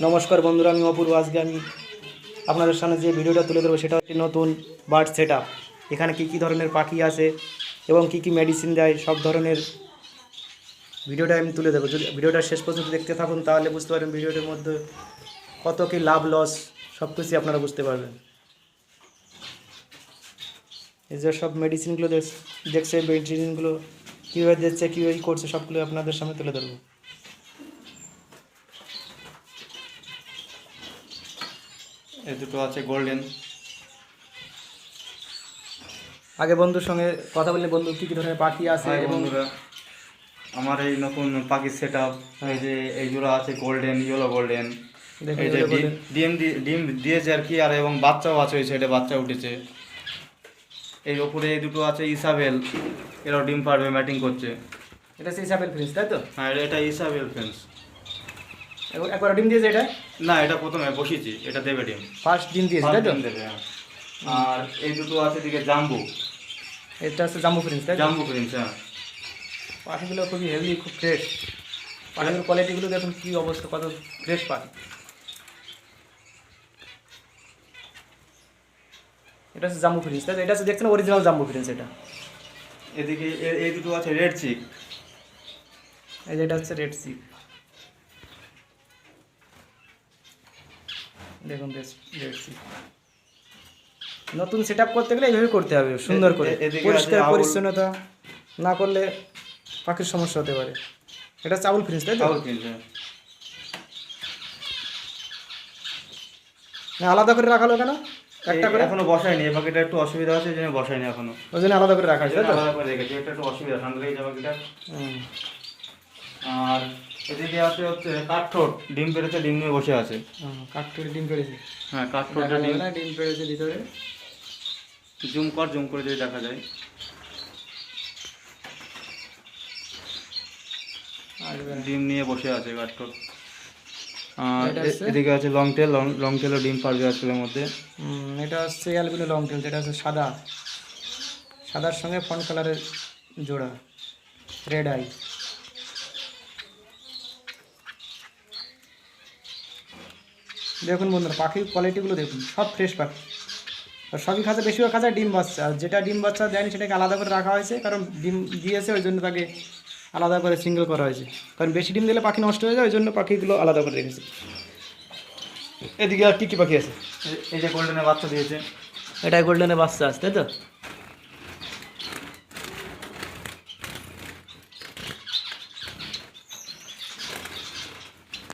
নমস্কার বন্ধুরা, আমি অপূর্ব। আজকে আমি আপনাদের সামনে যে ভিডিওটা তুলে ধরবো সেটা হচ্ছে নতুন বার্ড সেট আপ। এখানে কী কী ধরনের পাখি আছে এবং কী কী মেডিসিন দেয় সব ধরনের ভিডিওটা আমি তুলে দেবো। যদি ভিডিওটা শেষ পর্যন্ত দেখতে থাকুন তাহলে বুঝতে পারবেন ভিডিওটার মধ্যে কত কী লাভ লস সব কিছুই আপনারা বুঝতে পারবেন। এই যে সব মেডিসিনগুলো দেখছে, মেডিসিনগুলো কীভাবে দিচ্ছে, কীভাবে করছে সবগুলো আপনাদের সামনে তুলে ধরবো। এই দুটো আছে গোল্ডেন। আগে বন্ধুর সঙ্গে কথা বললে, বন্ধু কী কী ধরনের পাখি আছে এবং বন্ধুরা, আমার এই নতুন পাখির সেট আপ। এই যে এই জোড়া আছে গোল্ডেন, ইয়েলো গোল্ডেন। এই যে ডিম দিয়েছে আর কি, আর এবং বাচ্চাও আছে, ওই সাইডে বাচ্চা উঠেছে। এই ওপরে এই দুটো আছে ইসাবেল, এরাও ডিম পারবে, ম্যাটিং করছে। এটা হচ্ছে ইসাবেল ফ্রেন্স, তাই তো? হ্যাঁ, এটা ইসাবেল ফ্রেন্স। একবার ডিম দিয়েছে এটা? না, এটা প্রথমে বসিয়েছি, এটা দেবে ডিম, ফার্স্ট ডিম দিয়েছে, তাই তো? দেবে, হ্যাঁ। আর এই দুটো আছে দিকে জাম্বু। এটা হচ্ছে জাম্বু প্রিন্স, তাই? জাম্বু প্রিন্স, হ্যাঁ। পাখিগুলো খুবই হেলদি, খুব ফ্রেশ। পাখিগুলোর কোয়ালিটিগুলো দেখুন কী অবস্থা, কত ফ্রেশ পাখি। এটা হচ্ছে জাম্বু প্রিন্স, তাই তো? এটা হচ্ছে দেখছেন অরিজিনাল জাম্বু প্রিন্স। এটা এদিকে এই দুটো আছে রেড চিক। এই যে এটা হচ্ছে রেড চিক, দেখুন রেড চিক। নতুন সেট আপ করতে গেলে এইভাবে করতে হবে, সুন্দর করে পরিষ্কার পরিচ্ছন্নতা না করলে পাখির সমস্যা হতে পারে। এটা চাউল ফ্রিজ, তাই তো? আলাদা করে রাখালো কেন? একটা করে এখনো বসাইনি, এই পাখিটা একটু অসুবিধা আছে, এই জন্য বসাইনি এখনো। ওই জন্য আলাদা করে রাখা আছে, তাই তো? আলাদা করে রেখেছি, এটা একটু অসুবিধা, ঠান্ডা লেগে যাবে পাখিটা। আর এদিকে আছে হচ্ছে কাঠঠোঁট, ডিম পেড়েছে, ডিম নিয়ে বসে আছে। কাঠঠোঁট ডিম পেড়েছে? হ্যাঁ, কাঠঠোঁট ডিম পেড়েছে ভিতরে। জুম করে যদি দেখা যায়। ডিম নিয়ে বসে আছে কাঠঠোঁট। আর এদিকে আছে লং টেলও ডিম পারবে আজকের মধ্যে। এটা হচ্ছে অ্যালবিনো লং টেল, যেটা হচ্ছে সাদা, সাদার সঙ্গে ফন কালারের জোড়া, রেড আই। দেখুন বন্ধুরা, পাখির কোয়ালিটিগুলো দেখুন, সব ফ্রেশ পাখি। আর সবই খাঁচা, বেশিরভাগ খাঁচা ডিম বাচ্চা। আর যেটা ডিম বাচ্চা দেয়নি সেটাকে আলাদা করে রাখা হয়েছে, কারণ ডিম দিয়েছে ওই জন্য তাকে আলাদা করে সিঙ্গেল করা হয়েছে। কারণ বেশি ডিম দিলে পাখি নষ্ট হয়ে যায়, ওই জন্য পাখিগুলো আলাদা করে রেখেছে। এদিকে আর কী কী পাখি আছে? এই যে গোল্ডেনের বাচ্চা দিয়েছে। এটাই গোল্ডেনের বাচ্চা আছে, তাই তো?